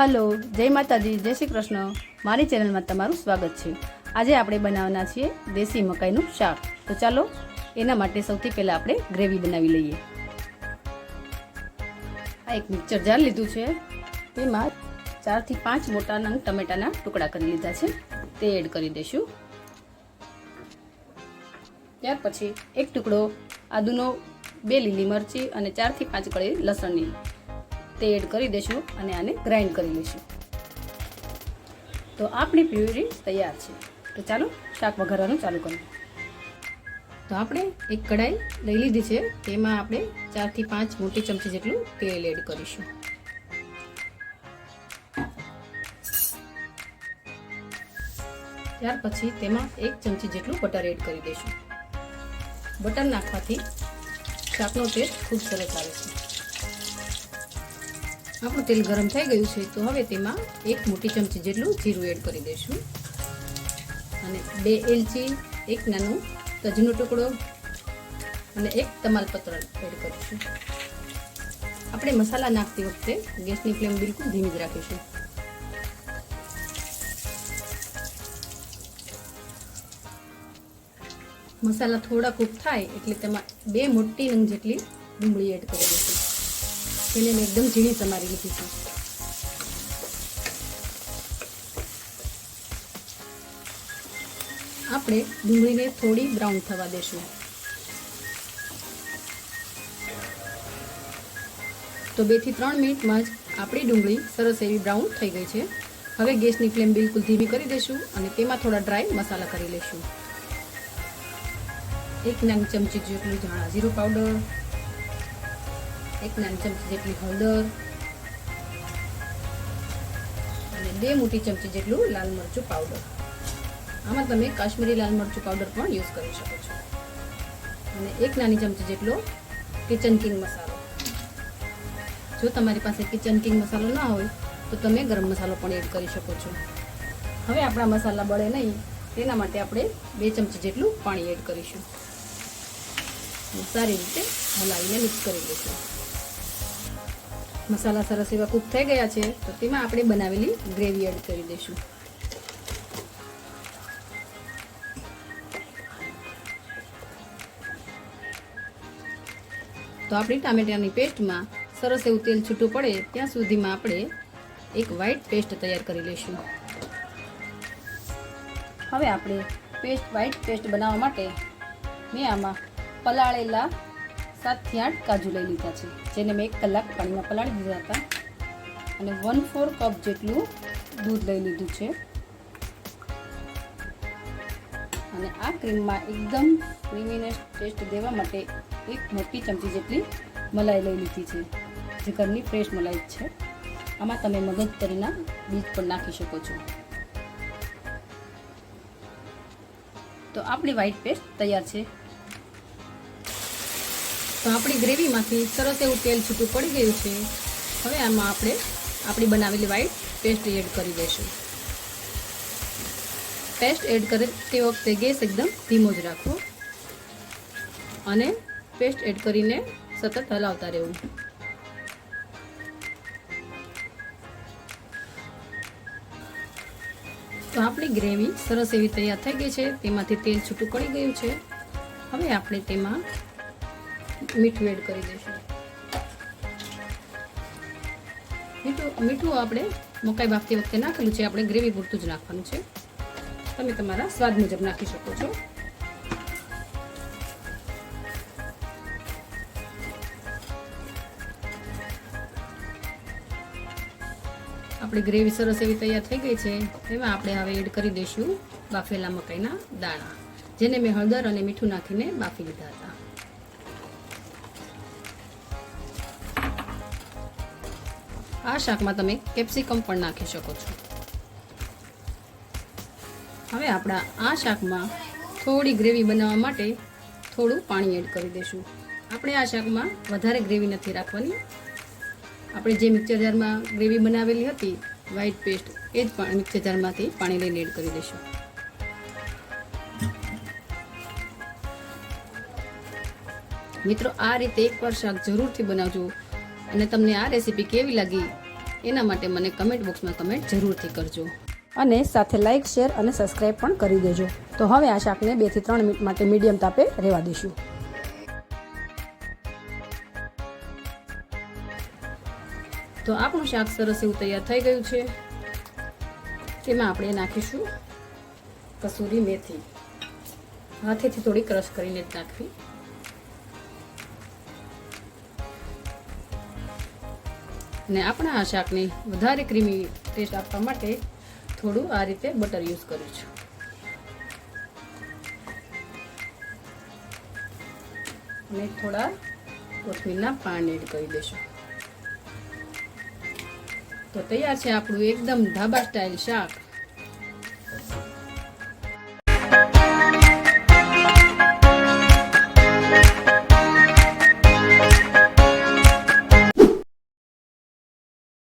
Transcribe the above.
Hello, જય માતાજી, જય શ્રી કૃષ્ણ. મારી ચેનલમાં તમારું સ્વાગત છે. આજે આપણે બનાવવાના છીએ દેશી મકાઈનું શાક. તો ચાલો એના માટે સૌથી પહેલાં આપણે ગ્રેવી બનાવી લઈએ. આ એક મિક્સર જાર લીધું છે, તેમાં 4 થી 5 મોટા નંગ ટમેટાના ટુકડા કરી લીધા છે, તે એડ કરી દઈશું. ત્યાર પછી એક ટુકડો આદુનો, 2 લીલી મરચી અને 4 થી 5 કળી લસણની તે એડ કરી દઈશું અને આને ગ્રાઇન્ડ કરી લઈશું. તો આપણી પ્યુરી તૈયાર છે. તો ચાલો શાક વઘારવાનું ચાલુ કરીએ. તો આપણે એક કઢાઈ લઈ લીધી છે, તેમાં આપણે 4 થી 5 મોટી ચમચી જેટલું તેલ એડ કરીશું. ત્યાર પછી તેમાં 1 ચમચી જેટલું બટર એડ કરી દઈશું. બટર નાખવાથી શાકનો ટેસ્ટ ખૂબ સરસ આવે છે. આપણું તેલ ગરમ થઈ ગયું છે, તો હવે તેમાં 1 મોટી ચમચી જેટલું જીરું એડ કરી દઈશું અને 2 એલચી, 1 નાનો તજનો ટુકડો અને 1 તમાલપત્ર એડ કરીશું. આપણે મસાલા નાખતી વખતે ગેસની ફ્લેમ બિલકુલ ધીમી જ રાખીશું. મસાલા થોડા કૂક થાય એટલે તેમાં 2 મોટી નંગ જેટલી ડુંગળી એડ કરી દઈશું. તેને મેં એકદમ ઝીણી સમારી લીધી છે. આપણે ડુંગળીને થોડી બ્રાઉન થવા દેશું. તો 2 થી 3 મિનિટમાં જ આપણી ડુંગળી સરસ એવી બ્રાઉન થઈ ગઈ છે. હવે ગેસની ફ્લેમ બિલકુલ ધીમી કરી દઈશું અને તેમાં થોડા ડ્રાય મસાલા કરી લઈશું. 1 નાની ચમચી જેટલું ધાણા જીરું પાવડર, 1 નાની ચમચી જેટલી હળદર અને 2 મોટી ચમચી જેટલું લાલ મરચું પાવડર. આમાં તમે કાશ્મીરી લાલ મરચું પાવડર પણ યુઝ કરી શકો છો. અને 1 નાની ચમચી જેટલો કિચન કિંગ મસાલો. જો તમારી પાસે કિચન કિંગ મસાલો ના હોય તો તમે ગરમ મસાલો પણ એડ કરી શકો છો. હવે આપણા મસાલા બળે નહીં તેના માટે આપણે 2 ચમચી જેટલું પાણી એડ કરીશું. સારી રીતે હલાવીને મિક્સ કરી દઈશું. મસાલા સરસ એવા કૂક થઈ ગયા છે, તો તેમાં આપણે બનાવેલી ગ્રેવી એડ કરી દઈશું. તો આપણી ટામેટાની પેસ્ટમાં સરસ એવું તેલ છૂટું પડે ત્યાં સુધીમાં આપણે એક વ્હાઈટ પેસ્ટ તૈયાર કરી લઈશું. હવે આપણે વ્હાઈટ પેસ્ટ બનાવવા માટે મેં આમાં પલાળેલા 7 થી 8 કાજુ લઈ લીધા છે, જેને મેં 1 કલાક પાણીમાં પલાળી દીધા હતા અને 1/4 કપ જેટલું દૂધ લઈ લીધું છે. અને આ ક્રીમમાં એકદમ ક્રીમીનેસ ટેસ્ટ દેવા માટે 1 મોટી ચમચી જેટલી મલાઈ લઈ લીધી છે, જે ઘરની ફ્રેશ મલાઈ છે. આમાં તમે મગજતરીના બીજ પણ નાખી શકો છો. તો આપણી વ્હાઈટ પેસ્ટ તૈયાર છે. તો આપણી ગ્રેવીમાંથી સરસ એવું તેલ છૂટું પડી ગયું છે. હવે આમાં આપણે આપણી બનાવેલી વ્હાઈટ પેસ્ટ એડ કરી દઈશું. પેસ્ટ એડ કરતી વખતે ગેસ એકદમ ધીમો જ રાખવો અને પેસ્ટ એડ કરીને સતત હલાવતા રહેવું. તો આપણી ગ્રેવી સરસ એવી તૈયાર થઈ ગઈ છે. તેમાંથી તેલ છૂટું પડી ગયું છે. હવે આપણે તેમાં મીઠું એડ કરી દઈશું. મીઠું આપણે મકાઈ બાફતી વખતે નાખેલું છે, આપણે ગ્રેવી પૂરતું જ નાખવાનું છે. તમે તમારા સ્વાદ મુજબ નાખી શકો છો. આપણી ગ્રેવી સરસ એવી તૈયાર થઈ ગઈ છે. એમાં આપણે હવે એડ કરી દઈશું બાફેલા મકાઈના દાણા, જેને મેં હળદર અને મીઠું નાખીને બાફી લીધા હતા. આ શાકમાં તમે કેપ્સિકમ પણ નાખી શકો છો. હવે આપણા આ શાકમાં થોડી ગ્રેવી બનાવવા માટે થોડું પાણી એડ કરી દઈશું. આપણે આ શાકમાં વધારે ગ્રેવી નથી રાખવાની. આપણે જે મિક્સર જારમાં ગ્રેવી બનાવેલી હતી વ્હાઈટ પેસ્ટ, એ જ મિક્સર જારમાંથી પાણી લઈને એડ કરી દઈશું. મિત્રો, આ રીતે એકવાર શાક જરૂરથી બનાવજો અને તમને આ રેસીપી કેવી લાગી એના માટે મને કમેન્ટ બોક્સમાં કમેન્ટ જરૂરથી કરજો. અને સાથે લાઇક, શેર અને સબસ્ક્રાઈબ પણ કરી દેજો. તો હવે આ શાકને 2 થી 3 મિનિટ માટે મીડિયમ તાપે રહેવા દઈશું. તો આપણું શાક સરસ એવું તૈયાર થઈ ગયું છે. તેમાં આપણે નાખીશું કસૂરી મેથી. હાથેથી થોડી ક્રશ કરીને જ નાખવી. અને આપણા આ શાકને વધારે ક્રીમી ટેસ્ટ આપવા માટે થોડું આ રીતે બટર યુઝ કરું છું. અને થોડા કોથમીરના પાન એડ કરી દઈશું. તો તૈયાર છે આપણું એકદમ ઢાબા સ્ટાઇલ શાક.